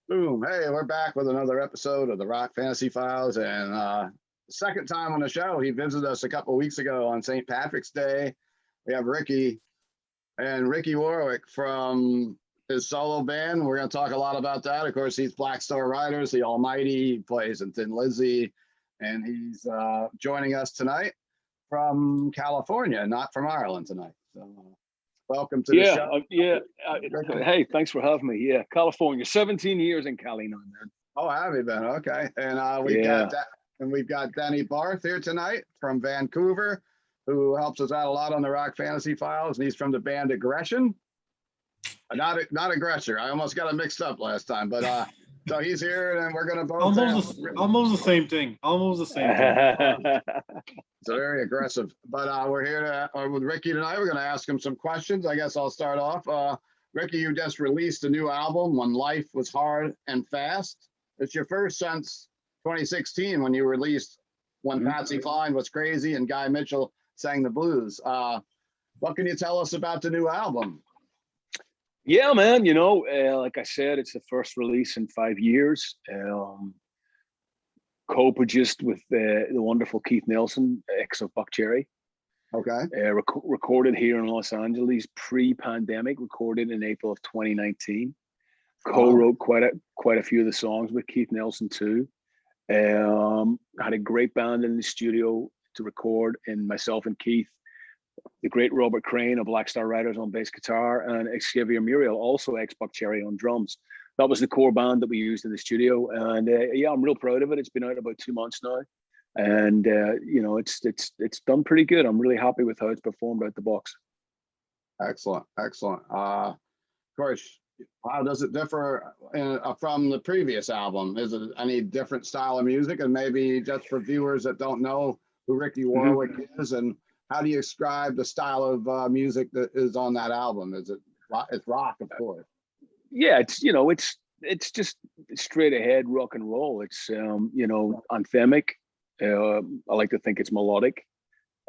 Boom. Hey, we're back with another episode of the Rock Fantasy Files. And second time on the show, he visited us a couple of weeks ago on St. Patrick's Day. We have Ricky and Ricky Warwick from his solo band. We're going to talk a lot about that. Of course, he's Black Star Riders, the Almighty. He plays in Thin Lizzy. And he's joining us tonight from California, not from Ireland tonight. So welcome to the show. Hey, thanks for having me. Yeah, California, 17 years in Cali now, man. Oh, have you been? Okay. And we've got Denis Barthe here tonight from Vancouver, who helps us out a lot on the Rock Fantasy Files, and he's from the band Aggression. Not Aggressor. I almost got it mixed up last time, but so he's here, and we're gonna both almost the same thing. It's very aggressive, but we're here with Ricky tonight. We're gonna ask him some questions. I guess I'll start off. Ricky, you just released a new album, When Life Was Hard and Fast. It's your first since 2016 when you released When Patsy Cline Was Crazy and Guy Mitchell Sang the Blues. What can you tell us about the new album? Yeah, man, like I said, it's the first release in 5 years. Co-produced with the wonderful Keith Nelson, ex of Buckcherry. Okay. Recorded here in Los Angeles, pre-pandemic, recorded in April of 2019. Co-wrote quite a few of the songs with Keith Nelson too. Had a great band in the studio to record, and myself and Keith, the great Robert Crane of Black Star Riders on bass guitar, and Xavier Muriel, also ex Buckcherry, on drums. That was the core band that we used in the studio, and I'm real proud of it. It's been out about 2 months now, and it's done pretty good. I'm really happy with how it's performed out the box. Excellent. Of course, how does it differ from the previous album? Is it any different style of music? And maybe just for viewers that don't know who Ricky Warwick is, and how do you describe the style of music that is on that album? It's rock, of course. Yeah, it's just straight ahead rock and roll. It's anthemic. I like to think it's melodic.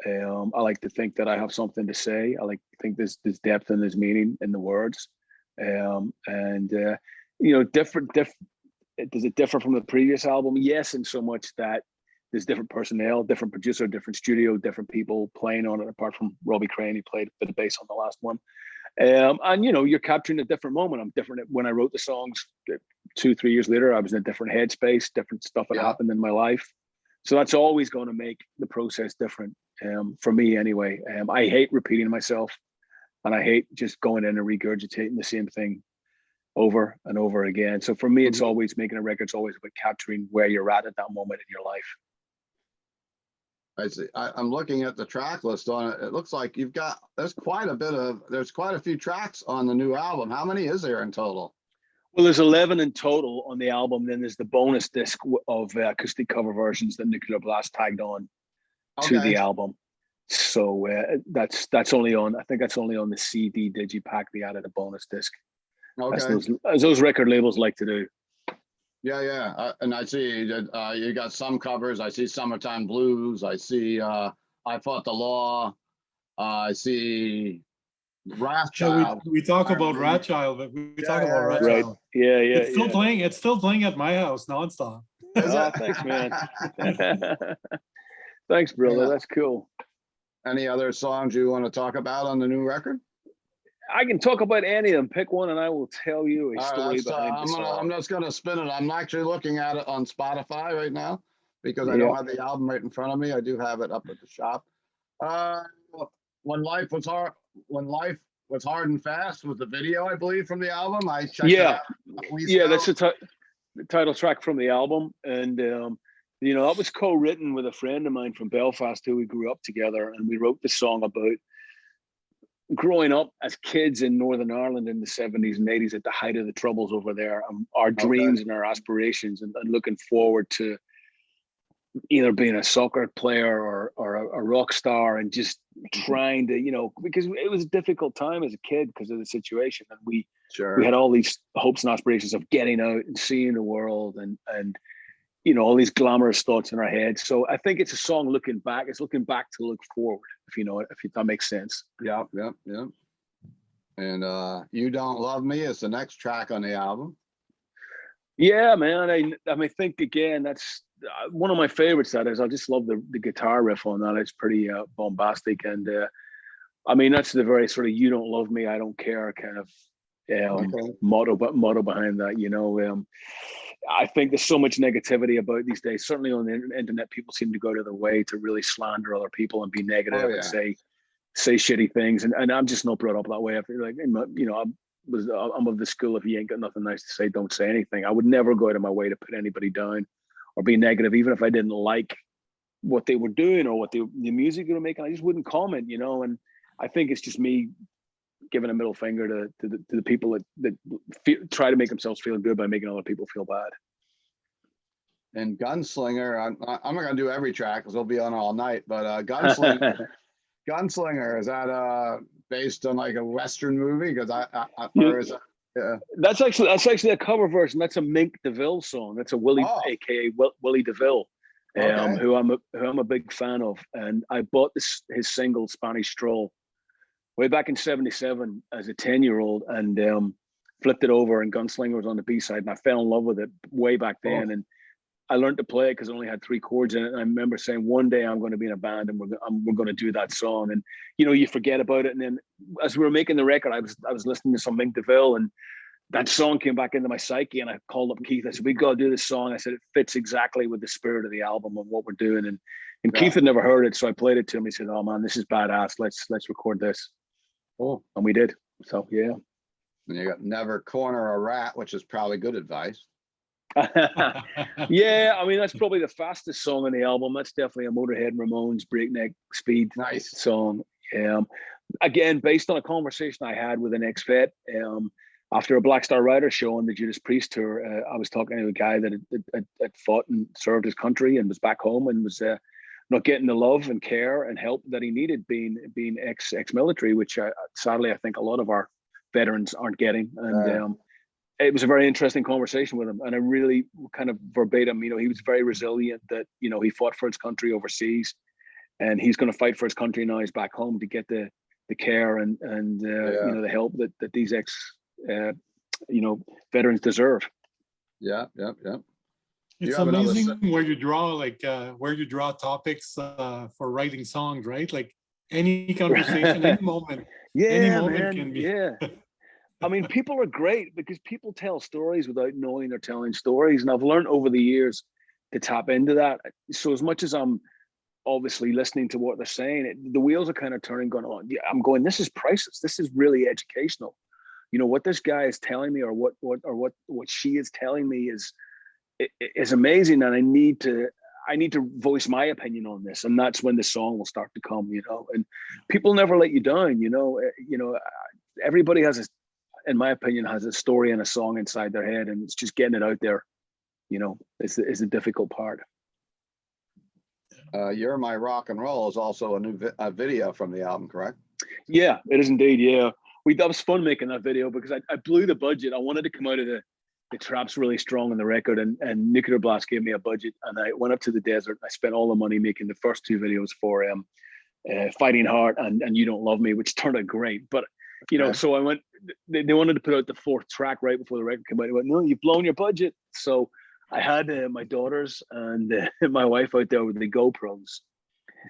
I like to think that I have something to say. I like to think there's depth and there's meaning in the words. Different. Does it differ from the previous album? Yes, in so much that there's different personnel, different producer, different studio, different people playing on it, apart from Robbie Crane, who played a bit of bass on the last one. You're capturing a different moment. I'm different. When I wrote the songs 2-3 years later, I was in a different headspace, different stuff that happened in my life. So that's always going to make the process different, for me anyway. I hate repeating myself, and I hate just going in and regurgitating the same thing over and over again. So for me, it's always making a record. It's always about capturing where you're at that moment in your life. I see. I'm looking at the track list on it. It looks like there's quite a few tracks on the new album. How many is there in total? Well, there's 11 in total on the album. Then there's the bonus disc of acoustic cover versions that Nuclear Blast tagged on to the album. So that's only on. I think that's only on the CD digipack. They added a bonus disc. Okay. As those record labels like to do. Yeah. And I see you got some covers. I see Summertime Blues. I see I Fought the Law. I see Wrathchild. We talk about Wrathchild, but we talk about Wrathchild. Right. Yeah. It's still playing. It's still playing at my house nonstop. Thanks, man. Thanks, brother. Yeah. That's cool. Any other songs you want to talk about on the new record? I can talk about any of them. Pick one, and I will tell you a story behind the song. I'm just going to spin it. I'm actually looking at it on Spotify right now because I don't have the album right in front of me. I do have it up at the shop. When Life Was Hard and Fast was the video, I believe, from the album. I checked it out. That's the title track from the album, and that was co-written with a friend of mine from Belfast who we grew up together, and we wrote the song about growing up as kids in Northern Ireland in the 70s and 80s at the height of the troubles over there, our dreams and our aspirations, and looking forward to either being a soccer player or a rock star, and just trying to, because it was a difficult time as a kid because of the situation, and we had all these hopes and aspirations of getting out and seeing the world and all these glamorous thoughts in our heads. So I think it's a song looking back. It's looking back to look forward, if that makes sense. Yeah. And You Don't Love Me is the next track on the album. Yeah, man. I mean, think again. That's one of my favorites. That is, I just love the guitar riff on that. It's pretty bombastic, and I mean, that's the very sort of "you don't love me, I don't care" kind of Okay. motto behind that. I think there's so much negativity about these days. Certainly on the internet, people seem to go to their way to really slander other people and be negative Oh, yeah. and say shitty things. And I'm just not brought up that way. I feel like, I'm of the school, if you ain't got nothing nice to say, don't say anything. I would never go out of my way to put anybody down or be negative, even if I didn't like what they were doing or what the music they were making. I just wouldn't comment, and I think it's just me giving a middle finger to the people that try to make themselves feel good by making other people feel bad. And Gunslinger, I'm not going to do every track because we'll be on all night, but Gunslinger, Gunslinger, is that based on like a Western movie? Because that's actually a cover version. That's a Mink DeVille song. That's a Willie, aka Willie DeVille, who I'm a big fan of. And I bought his single Spanish Stroll way back in '77 as a 10-year-old, and flipped it over, and Gunslinger was on the B-side, and I fell in love with it way back then. And I learned to play it because it only had 3 chords in it. And I remember saying, one day I'm going to be in a band and we're going to do that song. And, you forget about it. And then as we were making the record, I was listening to some Mink DeVille, and that song came back into my psyche, and I called up Keith. I said, we got to do this song. I said, it fits exactly with the spirit of the album and what we're doing. And Keith had never heard it. So I played it to him. He said, oh man, this is badass. Let's record this. Oh, and we did. So, yeah. And you got Never Corner a Rat, which is probably good advice. Yeah, I mean, that's probably the fastest song on the album. That's definitely a Motorhead Ramones breakneck speed song. Again, based on a conversation I had with an ex-vet after a Black Star Riders show on the Judas Priest tour. I was talking to a guy that had fought and served his country and was back home and was not getting the love and care and help that he needed, being ex-military, which sadly I think a lot of our veterans aren't getting. And it was a very interesting conversation with him, and I really kind of verbatim, he was very resilient, that, he fought for his country overseas, and he's going to fight for his country now he's back home to get the care and the help that these veterans deserve. Yeah. It's amazing where you draw topics for writing songs, right? Like any conversation, any moment can be. Yeah. I mean, people are great because people tell stories without knowing they're telling stories. And I've learned over the years to tap into that. So as much as I'm obviously listening to what they're saying, the wheels are kind of turning, going on. Yeah, I'm going, this is priceless. This is really educational. What this guy is telling me, or what she is telling me is amazing. And I need to voice my opinion on this. And that's when the song will start to come, and people never let you down. Everybody in my opinion, has a story and a song inside their head, and it's just getting it out there, is the difficult part. You're My Rock and Roll is also a new video from the album, correct? Yeah, it is indeed. Yeah, that was fun making that video because I blew the budget. I wanted to come out of the traps really strong on the record, and Nuclear Blast gave me a budget, and I went up to the desert. I spent all the money making the first 2 videos for Fighting Heart and You Don't Love Me, which turned out great. But so I went. They wanted to put out the 4th track right before the record came out. I went, no, you've blown your budget. So I had my daughters and my wife out there with the GoPros,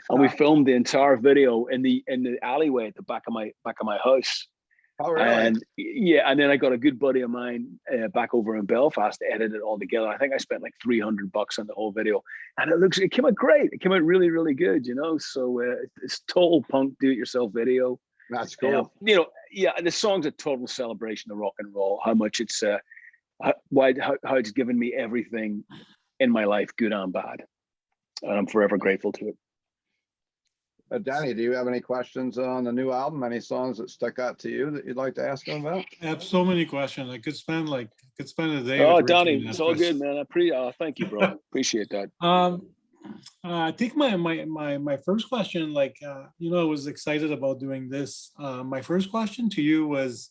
and we filmed the entire video in the alleyway at the back of my house. Oh, really? And and then I got a good buddy of mine back over in Belfast to edit it all together. I think I spent like $300 on the whole video, and it came out great. It came out really, really good. So it's total punk do-it-yourself video. That's cool. The song's a total celebration of rock and roll. How much it's how it's given me everything in my life, good and bad, and I'm forever grateful to it. Danny, do you have any questions on the new album? Any songs that stuck out to you that you'd like to ask them about? I have so many questions. I could spend a day. Oh, Danny, it's all good, man. Thank you, bro. Appreciate that. I think my first question, I was excited about doing this. My first question to you was,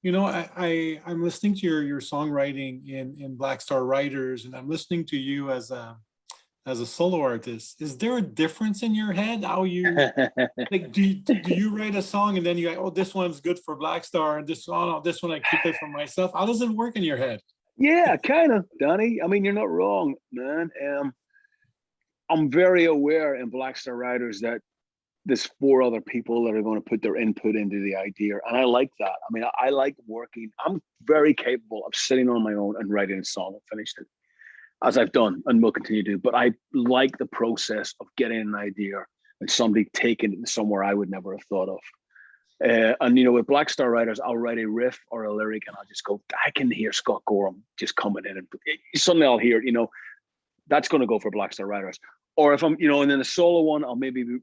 I'm listening to your songwriting in Black Star Riders, and I'm listening to you as a solo artist. Is there a difference in your head? How you do you write a song and then you go, oh, this one's good for Black Star, and this one I keep it for myself? How does it work in your head? Yeah, kind of, Danny. I mean, you're not wrong, man. I'm very aware in Black Star Riders that there's 4 other people that are going to put their input into the idea. And I like that. I mean, I like working. I'm very capable of sitting on my own and writing a song and finishing it, as I've done and will continue to do. But I like the process of getting an idea and somebody taking it somewhere I would never have thought of. And with Black Star Riders, I'll write a riff or a lyric, and I'll just go, I can hear Scott Gorham just coming in, and suddenly I'll hear, that's going to go for Black Star Riders. Or if I'm, and then a solo one, I'll maybe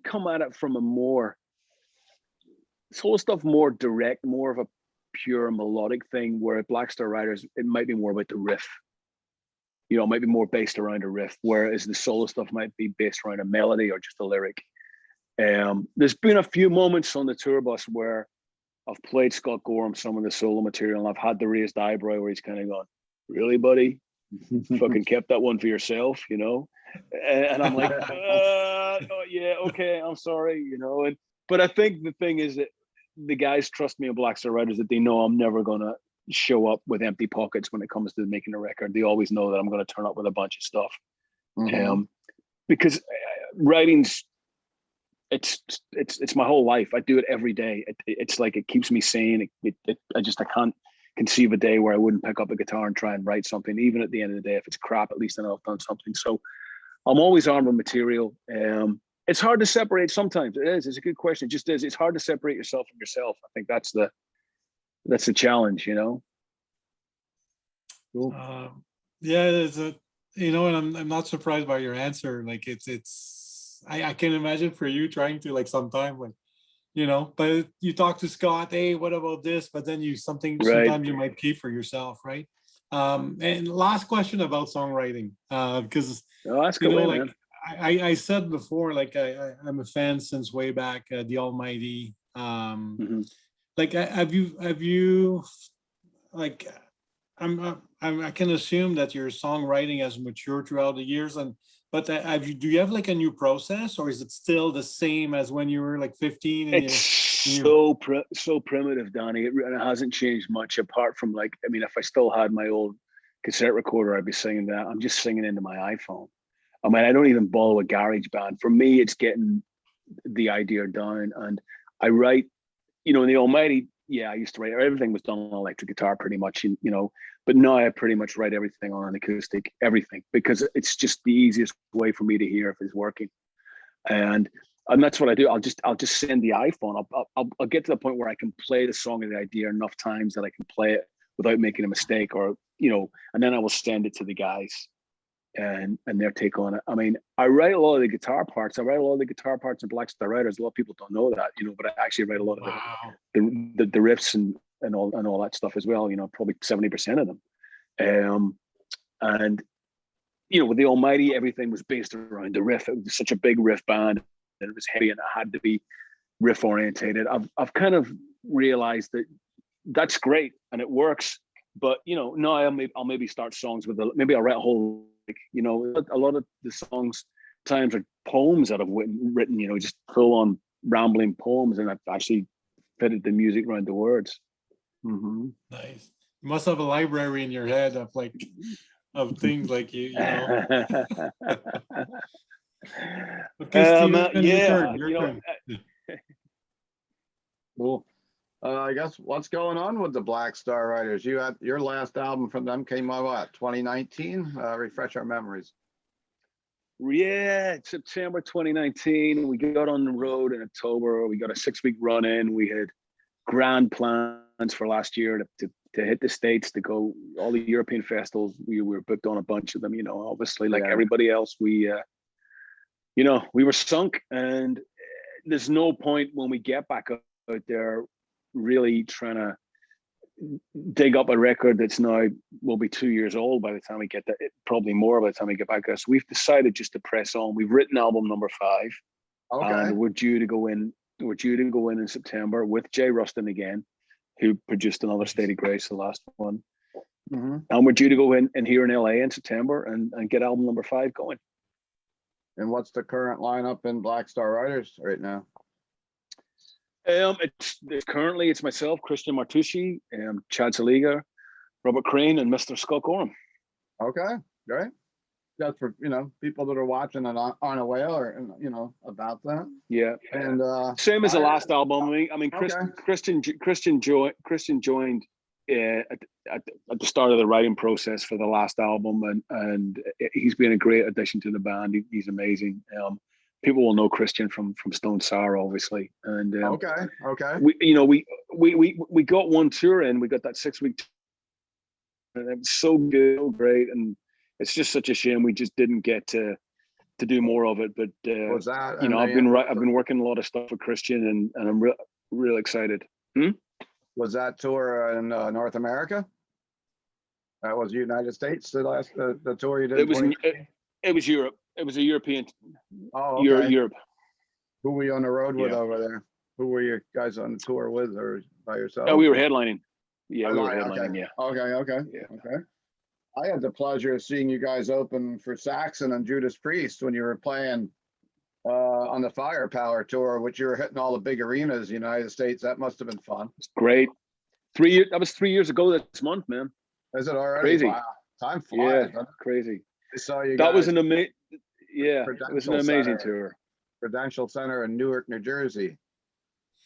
come at it from a more solo stuff, more direct, more of a pure melodic thing. Where at Black Star Riders, it might be more about the riff. It might be more based around a riff, whereas the solo stuff might be based around a melody or just a lyric. There's been a few moments on the tour bus where I've played Scott Gorham some of the solo material, and I've had the raised eyebrow where he's kind of gone, "Really, buddy? Fucking kept that one for yourself," And I'm like, "Oh, yeah, okay, I'm sorry," But I think the thing is that the guys trust me in Black Star Riders, that they know I'm never gonna show up with empty pockets when it comes to making a record. They always know that I'm going to turn up with a bunch of stuff. Because writing's it's my whole life. I do it every day. It's like it keeps me sane. I can't conceive a day where I wouldn't pick up a guitar and try and write something. Even at the end of the day, if it's crap, at least I know I've done something. So I'm always armed with material. It's hard to separate sometimes. It is. It's a good question. It just is. It's hard to separate yourself from yourself. I think that's the challenge, Cool. Yeah, there's and I'm not surprised by your answer. Like I can imagine for you trying to like sometime like, but you talk to Scott, hey, what about this? But then sometimes you might keep for yourself, right? And last question about songwriting, because like I said before, like I'm a fan since way back, the Almighty. Like have you like I can assume that your songwriting has matured throughout the years, but do you have like a new process, or is it still the same as when you were like 15? It's so primitive, Donnie. It hasn't changed much, apart from like, I mean, if I still had my old cassette recorder, I'd be singing that. I'm just singing into my iPhone. I mean, I don't even borrow a garage band. For me, it's getting the idea down, and I write, in the Almighty. Yeah, I used to write. Everything was done on electric guitar pretty much, but now I pretty much write everything on an acoustic, everything, because it's just the easiest way for me to hear if it's working. And that's what I do. I'll just send the iPhone. I'll get to the point where I can play the song or the idea enough times that I can play it without making a mistake, or, and then I will send it to the guys and their take on it. I mean, I write a lot of the guitar parts. I write a lot of the guitar parts in Black Star Riders. A lot of people don't know that, but I actually write a lot of the riffs and all that stuff as well. Probably 70% of them. And with the Almighty, everything was based around the riff. It was such a big riff band, and it was heavy, and it had to be riff orientated. I've kind of realized that that's great and it works, but now I'll maybe start songs with maybe I'll write a whole. A lot of the songs times are poems that I've written, just full on rambling poems, and I've actually fitted the music around the words. Nice. You must have a library in your head of things like Okay, Steven, your turn. Cool. I guess what's going on with the Black Star Riders? You had your last album from them came out what, 2019? Refresh our memories. Yeah, September 2019. We got on the road in October. We got a 6-week run in. We had grand plans for last year to hit the States, to go all the European festivals. We were booked on a bunch of them, obviously like everybody else. We were sunk, and there's no point when we get back out there really trying to dig up a record that's now will be 2 years old by the time we get that, probably more by the time we get back there. So we've decided just to press on. We've written album number 5. Okay. And we're due to go in in September with Jay Rustin again, who produced another State of Grace, the last one. And we're due to go in here in LA in September and get album number 5 going. And what's the current lineup in Black Star Riders right now? It's currently myself, Christian Martucci, Chad Saliga, Robert Crane and Mr. Scott Gorham. Okay, great. That's for people that are watching and aren't aware or about that. Yeah, and same as the last album. I mean, Okay. Christian joined at the start of the writing process for the last album, and he's been a great addition to the band. He's amazing. People will know Christian from Stone Sour, obviously, and okay. we got one tour in. We got that 6-week, and it was so good, so great, and it's just such a shame we just didn't get to do more of it. But Was that? I've been working a lot of stuff with Christian, and I'm real excited. Was that tour in North America? That was United States. The tour you did. It was Europe. It was a European. Oh, okay. Europe. Who were you on the road with Yeah. over there? Who were you guys on the tour with, or by yourself? Oh, we were headlining. Yeah, we were Okay. headlining. Yeah. Okay. Yeah. Okay. I had the pleasure of seeing you guys open for Saxon and Judas Priest when you were playing on the Firepower tour, which you were hitting all the big arenas in the United States. That must have been fun. It's great. 3 years. That was 3 years ago this month, man. Is it already? Crazy. Wow. Time flies. Yeah, crazy. I saw you That guys was an amazing. Yeah, it was an amazing tour. Prudential Center in Newark, New Jersey.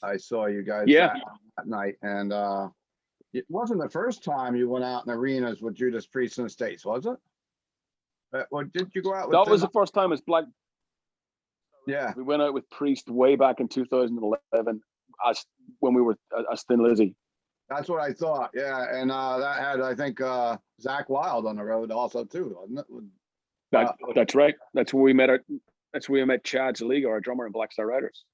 I saw you guys Yeah. that night, and it wasn't the first time you went out in arenas with Judas Priest in the States, was it? Or did you go out with That was the first time as Black. Yeah, We went out with Priest way back in 2011, when we were as Thin Lizzy. that's what I thought. Yeah, and that had, I think, Zach Wilde on the road also too, wasn't it? That's right. That's where we met. That's where we met Chad Zaliga, our drummer in Black Star Riders,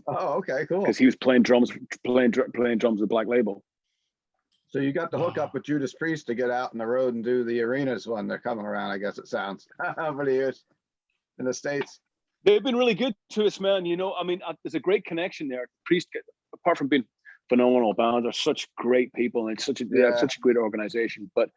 Oh, okay, cool. because he was playing drums with Black Label. So you got the hook up with Judas Priest to get out on the road and do the arenas when they're coming around, I guess it sounds, over the years in the States. They've been really good to us, man. I mean, there's a great connection there. Priest, apart from being phenomenal band, they're such great people, and they have such a great organization. But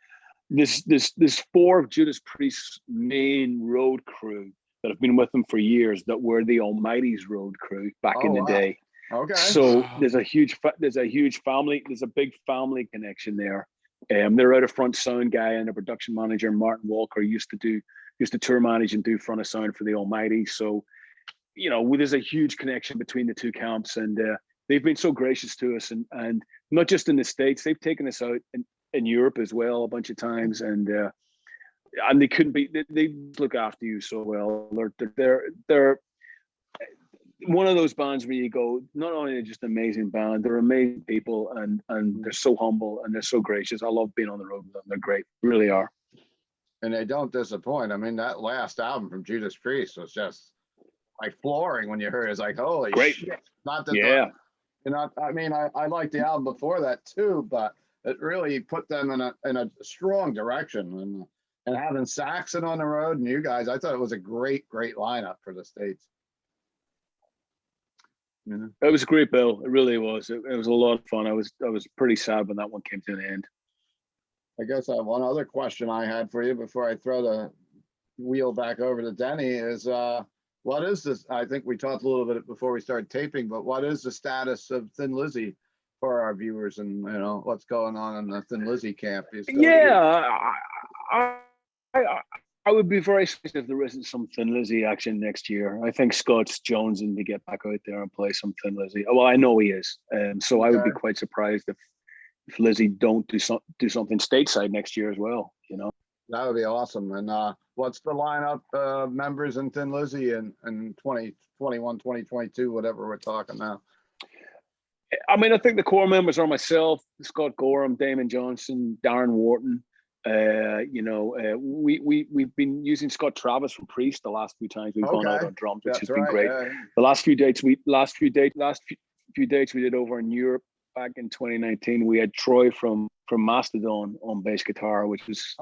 this 4 of Judas Priest's main road crew that have been with them for years, that were the Almighty's road crew back in the day. Okay. So there's a huge family. There's a big family connection there. They're out of front sound guy and a production manager, Martin Walker, used to tour manage and do front of sound for the Almighty. So, there's a huge connection between the two camps, and they've been so gracious to us, and not just in the States, they've taken us out in Europe as well a bunch of times, and they couldn't be. They look after you so well. They're one of those bands where you go, not only are they just an amazing band, they're amazing people, and they're so humble and they're so gracious. I love being on the road with them. They're great, really are. And they don't disappoint. I mean, that last album from Judas Priest was just like flooring when you heard it. It's like, holy Great. shit. Not that I mean, I liked the album before that too, but it really put them in a strong direction. And having Saxon on the road and you guys, I thought it was a great lineup for the States. It was a great bill. It really was. It was a lot of fun. I was pretty sad when that one came to an end. I guess one other question I had for you before I throw the wheel back over to Denis is what is this? I think we talked a little bit before we started taping, but what is the status of Thin Lizzy for our viewers, and what's going on in the Thin Lizzy camp? I would be very surprised if there isn't some Thin Lizzy action next year. I think Scott's jonesing to get back out there and play some Thin Lizzy. Well, I know he is, so I would be quite surprised if Lizzy don't do something stateside next year as well. That would be awesome. And what's the lineup members in Thin Lizzy in 2021, 2022, whatever we're talking now? I mean, I think the core members are myself, Scott Gorham, Damon Johnson, Darren Wharton. We've been using Scott Travis from Priest the last few times we've gone out on drums, which has been great. Yeah. The last few dates we did over in Europe back in 2019, we had Troy from Mastodon on bass guitar, which was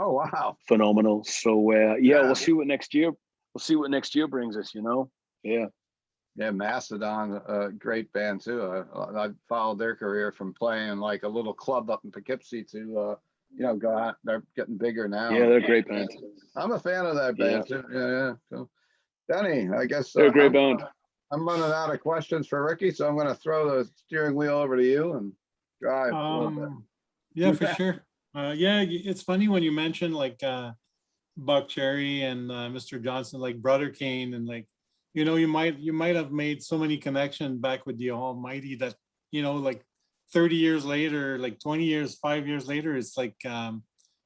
phenomenal. So we'll see what next year brings us. Yeah, Mastodon, a great band too. I followed their career from playing like a little club up in Poughkeepsie to go out. They're getting bigger now. Yeah, they're a great band. I'm a fan of that band too. Yeah. So, Denis, I guess they're a great band. I'm running out of questions for Ricky, so I'm going to throw the steering wheel over to you and drive. Yeah, for sure. Yeah, it's funny when you mention like Buck Cherry and Mr. Johnson, like Brother Kane, and like, you might have made so many connections back with the Almighty that, like 30 years later, like 20 years, 5 years later, it's like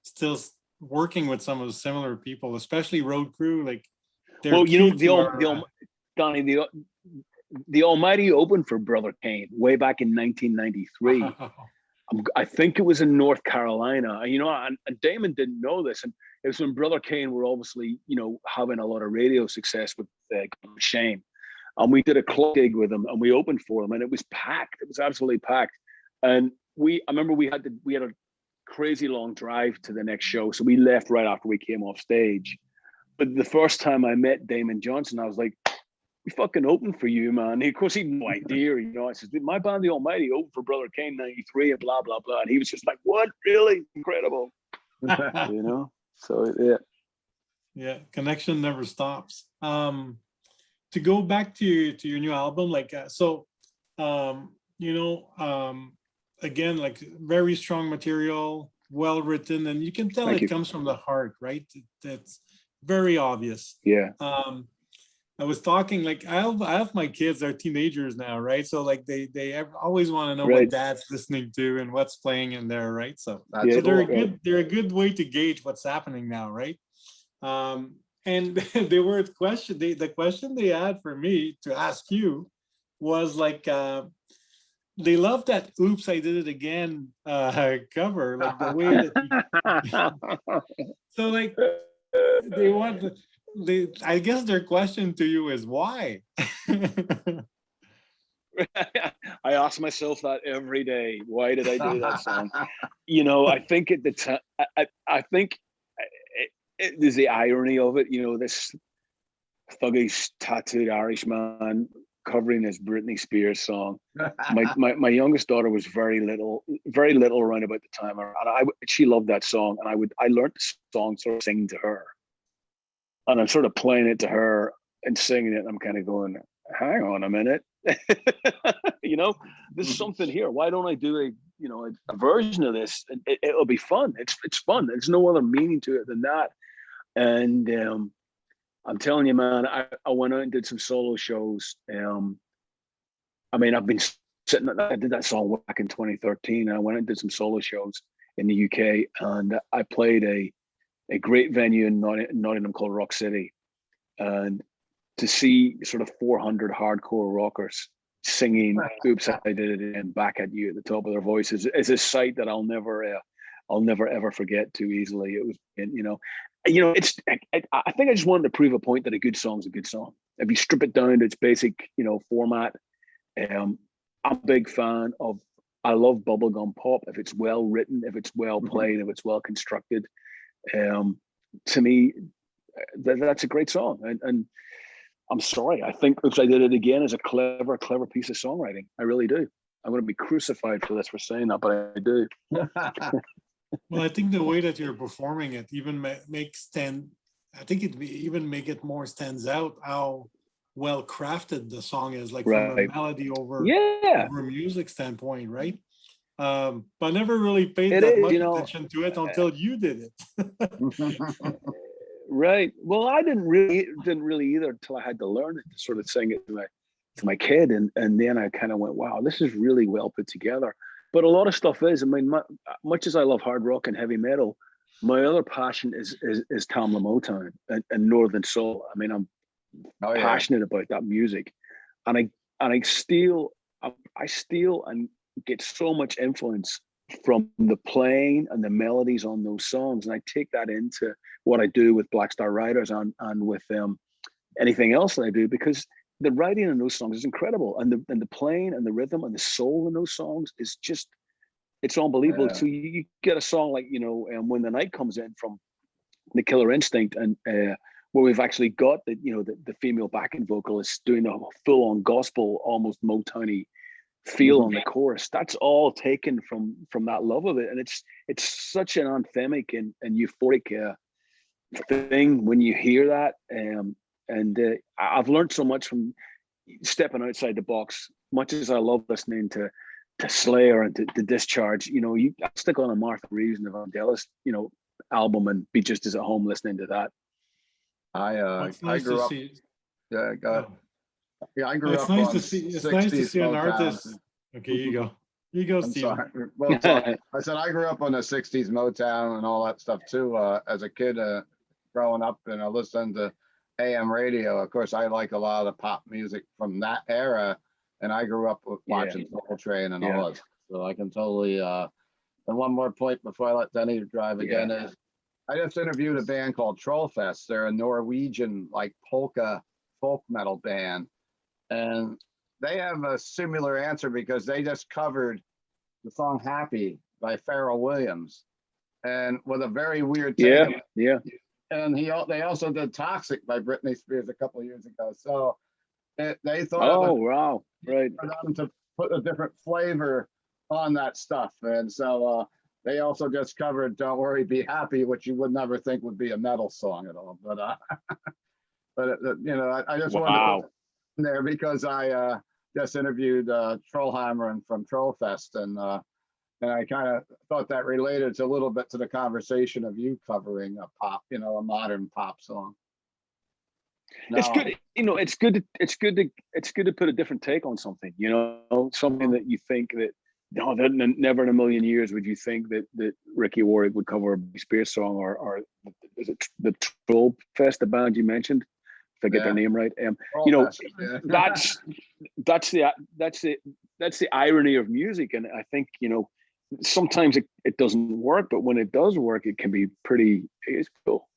still working with some of the similar people, especially Road Crew. Like, Well, Donnie, the Almighty opened for Brother Kane way back in 1993. I think it was in North Carolina. And Damon didn't know this, and it was when Brother Kane were obviously, having a lot of radio success with Shame, and we did a club gig with them, and we opened for them, and it was packed. It was absolutely packed, and I remember we had a crazy long drive to the next show, so we left right after we came off stage. But the first time I met Damon Johnson, I was like, we fucking opened for you, man. Of course, he had no idea, I said, my band, The Almighty, opened for Brother Kane 93 and blah, blah, blah. And he was just like, what? Really? Incredible. So, yeah. Yeah, connection never stops. To go back to your new album, like, again, like very strong material, well written, and you can tell it comes from the heart, right? That's very obvious. Yeah. I was talking, like, I have my kids, they're teenagers now, right? So like they always want to know what dad's listening to and what's playing in there, right? So, they're a good way to gauge what's happening now, right? And the question they had for me to ask you was like, they love that "Oops, I Did It Again" cover, like the way that so like they want I guess their question to you is why. I ask myself that every day. Why did I do that song? I think at the time, I think there's the irony of it. This thuggish tattooed Irish man covering this Britney Spears song. My youngest daughter was very little around about the time, and she loved that song, and I learned the song sort of singing to her, and I'm sort of playing it to her and singing it, and I'm kind of going, hang on a minute. There's something here. Why don't I do a version of this? It'll be fun. It's fun. There's no other meaning to it than that. And I'm telling you, man, I went out and did some solo shows. I've been I did that song back in 2013, and I went and did some solo shows in the UK, and I played a great venue in Nottingham called Rock City, and to see sort of 400 hardcore rockers singing "Oops, I Did It Again" back at you at the top of their voices is a sight that I'll never ever forget too easily. It was, it's. I think I just wanted to prove a point that a good song's a good song. If you strip it down to its basic, format, I'm a big fan of. I love bubblegum pop if it's well written, if it's well played, if it's well constructed. To me, that's a great song, and I'm sorry. I think "Oops, I Did It Again" is a clever piece of songwriting. I really do. I'm going to be crucified for this for saying that, but I do. Well, I think the way that you're performing it even makes I think it even make it more stands out how well crafted the song is, like from a melody over music standpoint, right? But I never really paid that much attention to it until you did it. Right. Well, I didn't really either until I had to learn it to sort of sing it to my kid, and then I kind of went, wow, this is really well put together. But a lot of stuff is. Much as I love hard rock and heavy metal, my other passion is Tamla Motown and Northern Soul. I'm passionate about that music, and I steal and get so much influence from the playing and the melodies on those songs, and I take that into what I do with Black Star Riders and with anything else that I do, because the writing in those songs is incredible, and the playing and the rhythm and the soul in those songs is just, it's unbelievable. So you get a song like When the Night Comes In from the Killer Instinct, and where we've actually got the female backing vocalist doing a full-on gospel, almost Motowny feel on the chorus. That's all taken from that love of it, and it's such an anthemic and euphoric thing when you hear that. And I've learned so much from stepping outside the box. Much as I love listening to Slayer and to Discharge, you I'll stick on a Martha Reeves and the Vangelis, album and be just as at home listening to that. I grew up. Yeah, I grew It's up nice on to see. It's 60s nice to see an Motown. artist. Okay, you go. You go, I'm Steven. sorry. Well, I said I grew up on the 60s Motown and all that stuff too. As a kid, growing up and listening to AM radio. Of course, I like a lot of the pop music from that era, and I grew up watching Soul Train and all that. So I can totally. And one more point before I let Denis drive again is, I just interviewed a band called Trollfest. They're a Norwegian like polka folk metal band, and they have a similar answer because they just covered the song "Happy" by Pharrell Williams, and with a very weird take. Yeah. And they also did "Toxic" by Britney Spears a couple of years ago. So they thought wow, right, for them to put a different flavor on that stuff, and so they also just covered "Don't Worry, Be Happy," which you would never think would be a metal song at all. But I just wanted to put it in there because I just interviewed Trollheimer from Trollfest, and I kind of thought that related a little bit to the conversation of you covering a pop, a modern pop song. No. It's good, it's good to put a different take on something, something that you think that never in a million years would you think that Ricky Warwick would cover a Britney Spears song, or is it the Trollfest, the band you mentioned? If I get their name right, that's the irony of music, and I think sometimes it doesn't work, but when it does work, it can be it's cool.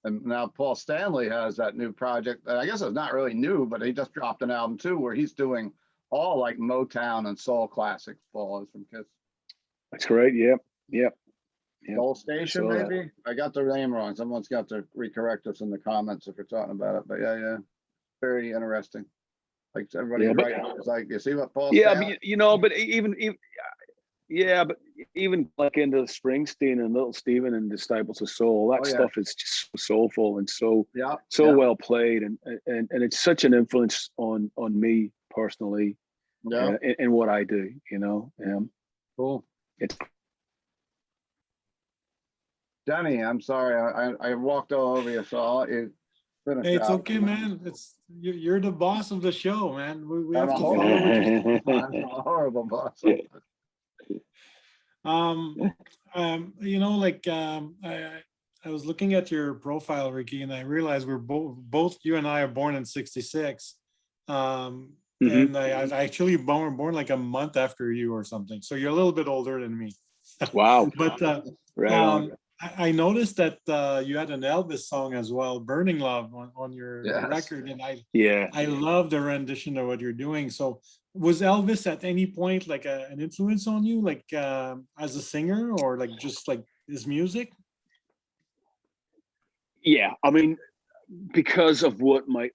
And now Paul Stanley has that new project. I guess it's not really new, but he just dropped an album too, where he's doing all like Motown and soul classics. Paul is from Kiss. That's correct. Yep. Soul Station, maybe. I got the name wrong. Someone's got to recorrect us in the comments if you're talking about it. But yeah, very interesting. Like everybody right now is like, you see what Paul? Yeah, but but even like into Springsteen and Little Steven and Disciples of Soul, that stuff is just so soulful and so well played, and it's such an influence on me personally, in what I do. Cool. It's Denis, I'm sorry, I walked all over you, so I'll let you finish. Hey, it's okay, man. You're the boss of the show, man. We have to follow I'm a horrible boss. I was looking at your profile, Ricky, and I realized we're both you and I are born in '66. And I actually born like a month after you or something. So you're a little bit older than me. Wow. But I noticed that you had an Elvis song as well, "Burning Love," on your record, and I love the rendition of what you're doing. So was Elvis at any point like an influence on you, like as a singer, or like just like his music? Yeah, I mean, because of what my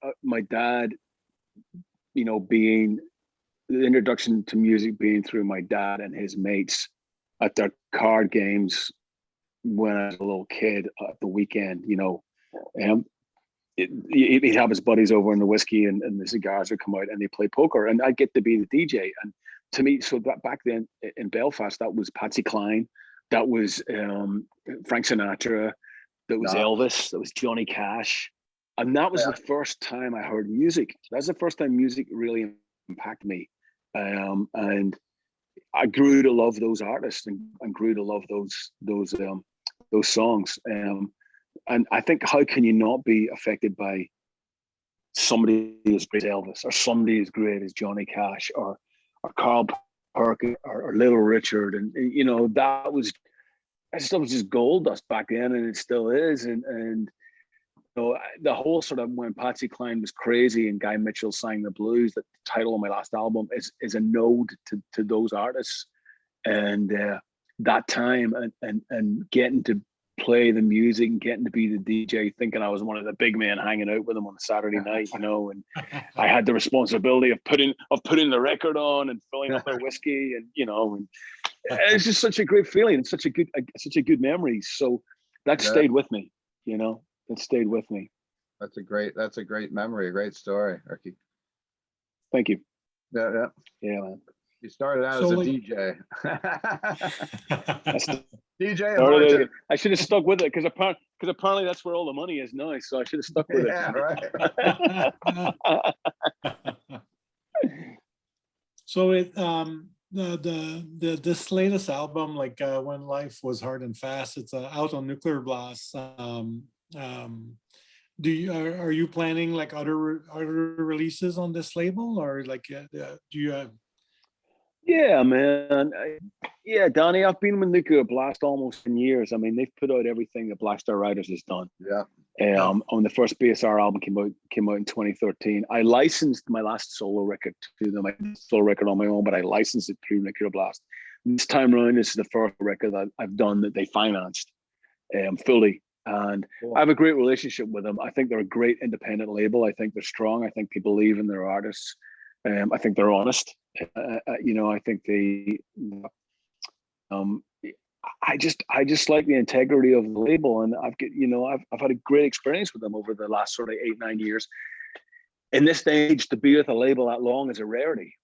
dad, being the introduction to music being through my dad and his mates at their card games when I was a little kid at the weekend, he'd have his buddies over and the whiskey and the cigars would come out and they play poker, and I'd get to be the DJ. And to me, so that back then in Belfast, that was Patsy Cline, that was Frank Sinatra, that was Elvis, that was Johnny Cash. And that was the first time I heard music. That's the first time music really impacted me. And I grew to love those artists and grew to love those songs. And I think, how can you not be affected by somebody as great as Elvis, or somebody as great as Johnny Cash, or Carl Perkins, or Little Richard? And that stuff was just gold dust back then, and it still is. And the whole sort of, when Patsy Cline was crazy and Guy Mitchell sang the blues, the title of my last album is a node to those artists, and that time and getting to play the music and getting to be the DJ, thinking I was one of the big men hanging out with them on a Saturday night, and I had the responsibility of putting the record on and filling up their whiskey, and and it's just such a great feeling and such a good memory. So that stayed with me, it stayed with me. That's a great memory, a great story, Ricky. Thank you. Yeah, man. You started out So as a like, DJ. I DJ and bartender. I should have stuck with it because apparently that's where all the money is now. So I should have stuck with Yeah, right. it. so this latest album, like When Life Was Hard and Fast, it's out on Nuclear Blast. Are you planning like other releases on this label, or like do you? Yeah, man. Yeah, Donnie, I've been with Nuclear Blast almost 10 years. I mean, they've put out everything that Black Star Riders has done. Yeah. On the first BSR album came out in 2013. I licensed my last solo record to them. I did a solo record on my own, but I licensed it through Nuclear Blast. This time around, this is the first record that I've done that they financed fully. And Cool. I have a great relationship with them. I think they're a great independent label. I think they're strong. I think they believe in their artists. I think they're honest. I think they. I just like the integrity of the label, and I've had a great experience with them over the last sort of 8-9 years. In this stage, to be with a label that long is a rarity.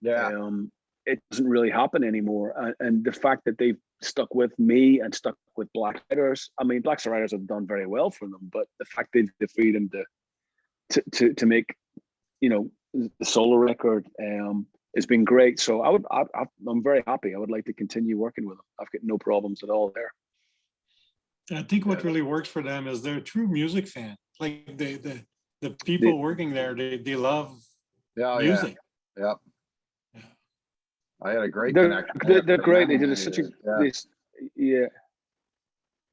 Yeah. It doesn't really happen anymore, and the fact that they've stuck with me and stuck with Black Riders. I mean, Black Star Riders have done very well for them, but the fact they've the freedom to make, the solo record has been great. So I'm very happy. I would like to continue working with them. I've got no problems at all there. I think what really works for them is they're a true music fan. Like the people working there, they love music. Yeah. Yep. Yeah. I had a great connection. They're great. They did such a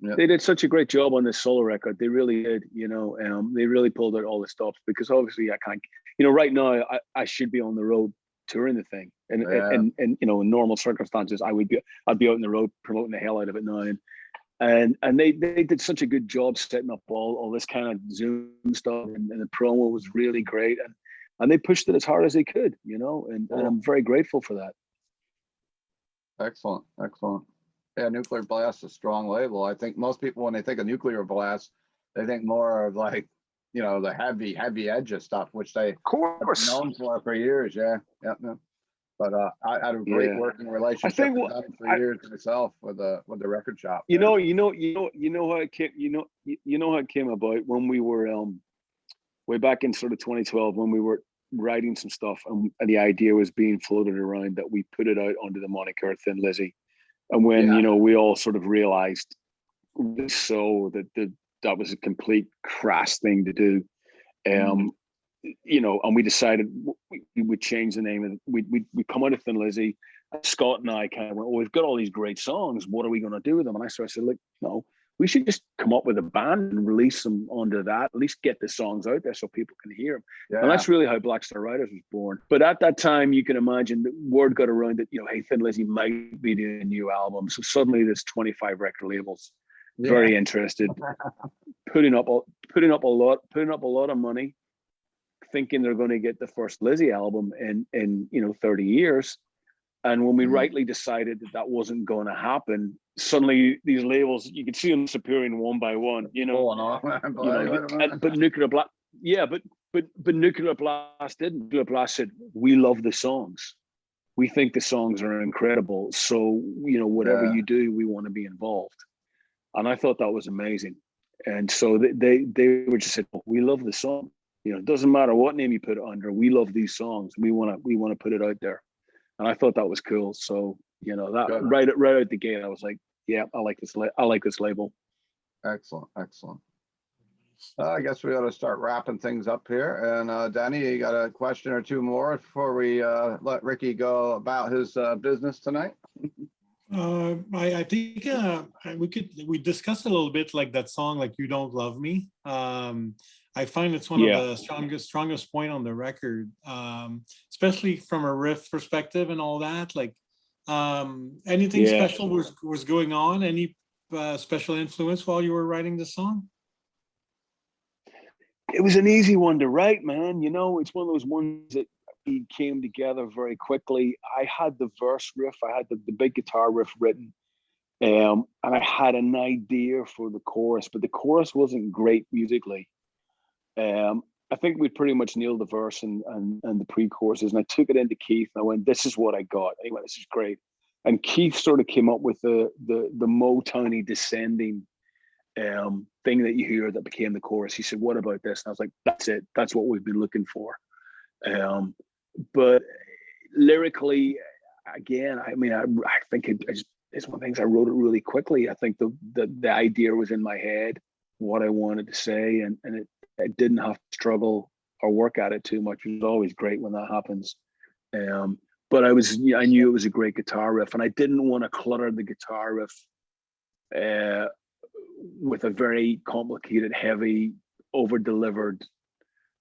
They did such a great job on this solo record. They really did. They really pulled out all the stops, because obviously I can't. Right now I should be on the road touring the thing, and in normal circumstances I'd be out on the road promoting the hell out of it now. And they did such a good job setting up all this kind of Zoom stuff, and the promo was really great, and they pushed it as hard as they could, and I'm very grateful for that. Excellent. Yeah, Nuclear Blast is a strong label. I think most people, when they think of Nuclear Blast, they think more of like, the heavy edge of stuff, which they have been known for years. Yeah. But I had a great working relationship with them for years myself with the record shop. You know how it came. You know how it came about when we were way back in sort of 2012, when we were writing some stuff, and the idea was being floated around that we put it out under the moniker Thin Lizzy. And when we all sort of realized that was a complete crass thing to do, and we decided we would change the name, and we come out of Thin Lizzy. Scott and I kind of went, we've got all these great songs. What are we going to do with them? And I said, look, no, we should just come up with a band and release them under that. At least get the songs out there so people can hear them. Yeah. And that's really how Black Star Riders was born. But at that time, you can imagine the word got around that, hey, Thin Lizzy might be doing a new album. So suddenly there's 25 record labels very interested, putting up a lot of money, thinking they're going to get the first Lizzy album in 30 years. And when we rightly decided that wasn't going to happen, suddenly these labels, you could see them disappearing one by one. But Nuclear Blast, but Nuclear Blast didn't. Nuclear Blast said, "We love the songs. We think the songs are incredible. So whatever you do, we want to be involved." And I thought that was amazing. And so they were just said, "We love the song. It doesn't matter what name you put it under. We love these songs. We want to put it out there." And I thought that was cool. So, that right out the gate, I was like, yeah, I like this label. Excellent. I guess we ought to start wrapping things up here. And Danny, you got a question or two more before we let Ricky go about his business tonight? I think we discussed a little bit, like that song, like "You Don't Love Me." I find it's one of the strongest point on the record, especially from a riff perspective and all that. Like, anything special was going on? Any special influence while you were writing the song? It was an easy one to write, man. It's one of those ones that came together very quickly. I had the verse riff, I had the big guitar riff written, and I had an idea for the chorus, but the chorus wasn't great musically. I think we pretty much nailed the verse and the pre-choruses, and I took it into Keith and I went, "This is what I got." And he went, "This is great." And Keith sort of came up with the Motowny descending thing that you hear that became the chorus. He said, "What about this?" And I was like, "That's it. That's what we've been looking for." But lyrically, again, I mean, I think it's one of the things I wrote it really quickly. I think the idea was in my head, what I wanted to say, and it didn't have to struggle or work at it too much. It was always great when that happens. But I knew it was a great guitar riff, and I didn't want to clutter the guitar riff with a very complicated, heavy, over-delivered,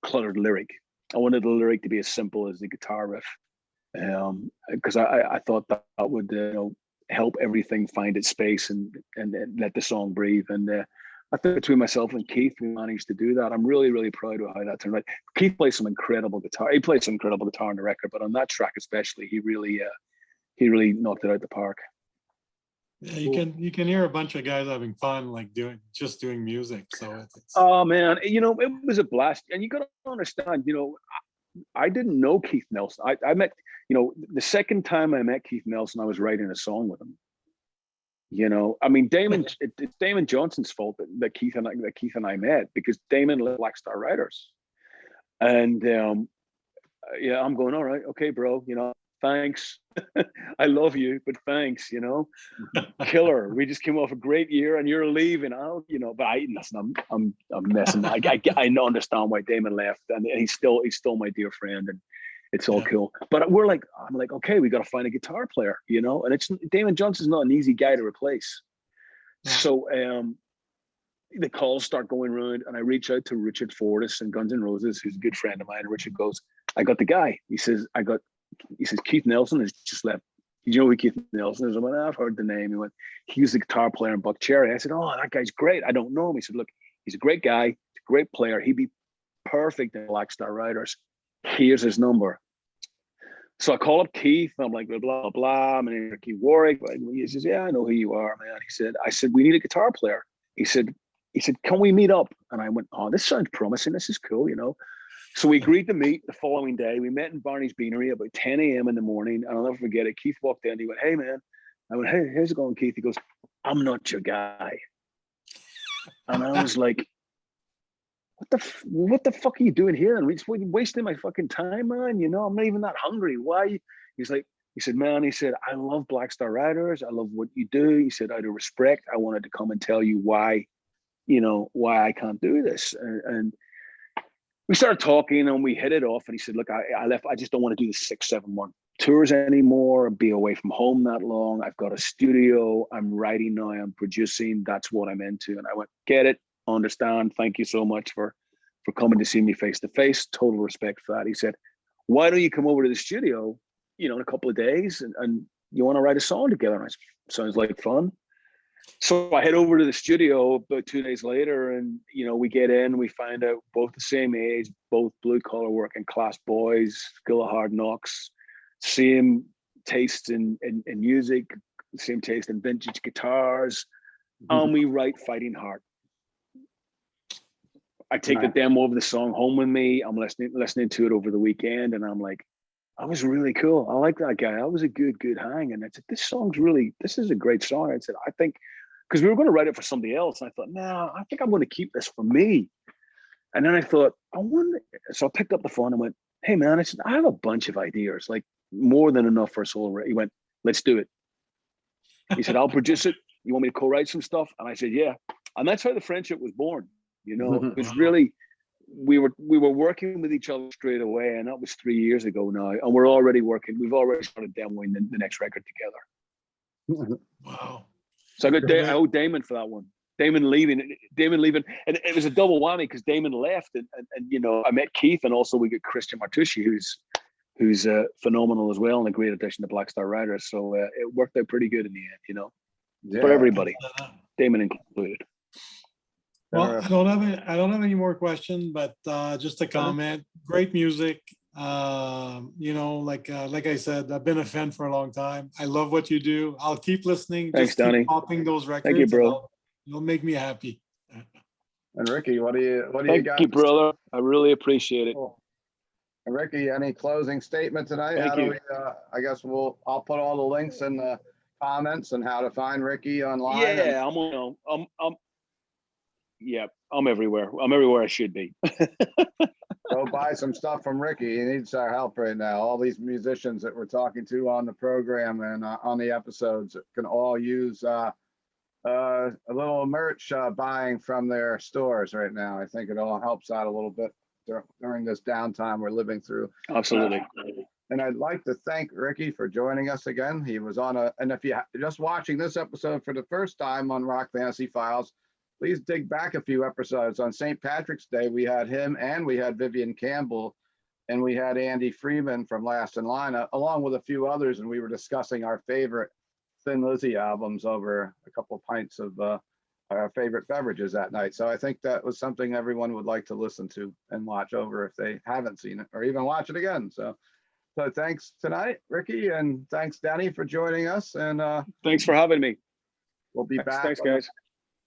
cluttered lyric. I wanted the lyric to be as simple as the guitar riff, because I thought that would help everything find its space and let the song breathe. And I think between myself and Keith, we managed to do that. I'm really, really proud of how that turned out. Keith plays some incredible guitar. He plays some incredible guitar on the record, but on that track especially, he really knocked it out the park. Yeah, you can hear a bunch of guys having fun, like doing music. So it's oh man, it was a blast. And you got to understand, I didn't know Keith Nelson. I met, the second time I met Keith Nelson, I was writing a song with him. I mean, it's Damon Johnson's fault that Keith and I met, because Damon left Black Star Riders, and I'm going, all right, okay, bro, thanks, I love you, but thanks, Killer, we just came off a great year, and you're leaving. But listen, I'm messing. I understand why Damon left, and he's still my dear friend, and it's all cool. But I'm like, okay, we got to find a guitar player, and it's Damon Johnson's not an easy guy to replace. Yeah. So the calls start going around, and I reach out to Richard Fortas and Guns N' Roses, who's a good friend of mine. And Richard goes, "I got the guy." He says, "Keith Nelson has just left. Did you know who Keith Nelson is?" I went, "I've heard the name." He went, "He was the guitar player in Buck Cherry." I said, "Oh, that guy's great. I don't know him." He said, "Look, he's a great guy, he's a great player. He'd be perfect in Black Star Riders. Here's his number." So I call up Keith, and I'm like, blah, blah, blah. My name is Ricky Warwick. He says, "Yeah, I know who you are, man." I said, "We need a guitar player." He said, "Can we meet up?" And I went, "Oh, this sounds promising. This is cool, So we agreed to meet the following day. We met in Barney's Beanery about 10 a.m. in the morning. And I'll never forget it. Keith walked in. He went, "Hey, man." I went, "Hey, how's it going, Keith?" He goes, "I'm not your guy." And I was like, what the fuck are you doing here? And we're wasting my fucking time, man. I'm not even that hungry. Why? He said, "Man," he said, "I love Black Star Riders. I love what you do." He said, "Out of respect, I wanted to come and tell you why I can't do this." And we started talking, and we hit it off. And he said, "Look, I left. I just don't want to do the 6-7 month tours anymore, be away from home that long. I've got a studio. I'm writing now. I'm producing. That's what I'm into." And I went, "Get it. Understand. Thank you so much for coming to see me face to face. Total respect for that." He said, "Why don't you come over to the studio, in a couple of days, and you want to write a song together?" And I said, "Sounds like fun." So I head over to the studio about 2 days later, and we get in, we find out both the same age, both blue collar working class boys, school of hard knocks, same taste in music, same taste in vintage guitars, and we write Fighting Heart. I take the demo of the song home with me. I'm listening to it over the weekend, and I'm like, "That was really cool. I like that guy. That was a good hang." And I said, "This is a great song." I said, "I think," because we were going to write it for somebody else. And I thought, "No, I think I'm going to keep this for me." And then I thought, I wonder. So I picked up the phone and went, "Hey, man," I said, "I have a bunch of ideas, like more than enough for a solo." He went, "Let's do it." He said, "I'll produce it. You want me to co-write some stuff?" And I said, "Yeah." And that's how the friendship was born. It was really, we were working with each other straight away, and that was 3 years ago now. And we've already started demoing the next record together. Wow. So I owe Damon for that one. Damon leaving, and it was a double whammy because Damon left, and I met Keith, and also we got Christian Martucci, who's phenomenal as well, and a great addition to Black Star Riders. So it worked out pretty good in the end, for everybody, Damon included. Well, I don't have any more questions, but just a comment. Great music. Like I said, I've been a fan for a long time. I love what you do. I'll keep listening. Thanks, just keep Danny. popping those records. Thank you, bro. It'll make me happy. And Ricky, what do you Thank got? you, brother. I really appreciate it. Cool. And Ricky, any closing statement tonight? Thank How do you. we? I guess I'll put all the links in the comments and how to find Ricky online. Yeah, I'm everywhere. I'm everywhere I should be. Go buy some stuff from Ricky. He needs our help right now. All these musicians that we're talking to on the program and on the episodes can all use a little merch buying from their stores right now. I think it all helps out a little bit during this downtime we're living through. Absolutely. And I'd like to thank Ricky for joining us again. He was and if you're just watching this episode for the first time on Rock Fantasy Files, please dig back a few episodes. On St. Patrick's Day, we had him and we had Vivian Campbell and we had Andy Freeman from Last in Line, along with a few others. And we were discussing our favorite Thin Lizzy albums over a couple pints of our favorite beverages that night. So I think that was something everyone would like to listen to and watch over if they haven't seen it or even watch it again. So thanks tonight, Ricky, and thanks, Denis, for joining us. And thanks for having me. We'll be back. Thanks, guys.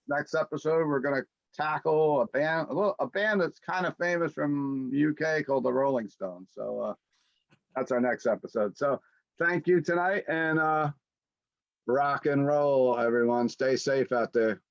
Next episode, we're going to tackle a band that's kind of famous from UK called the Rolling Stones. So that's our next episode. So thank you tonight, and rock and roll, everyone. Stay safe out there.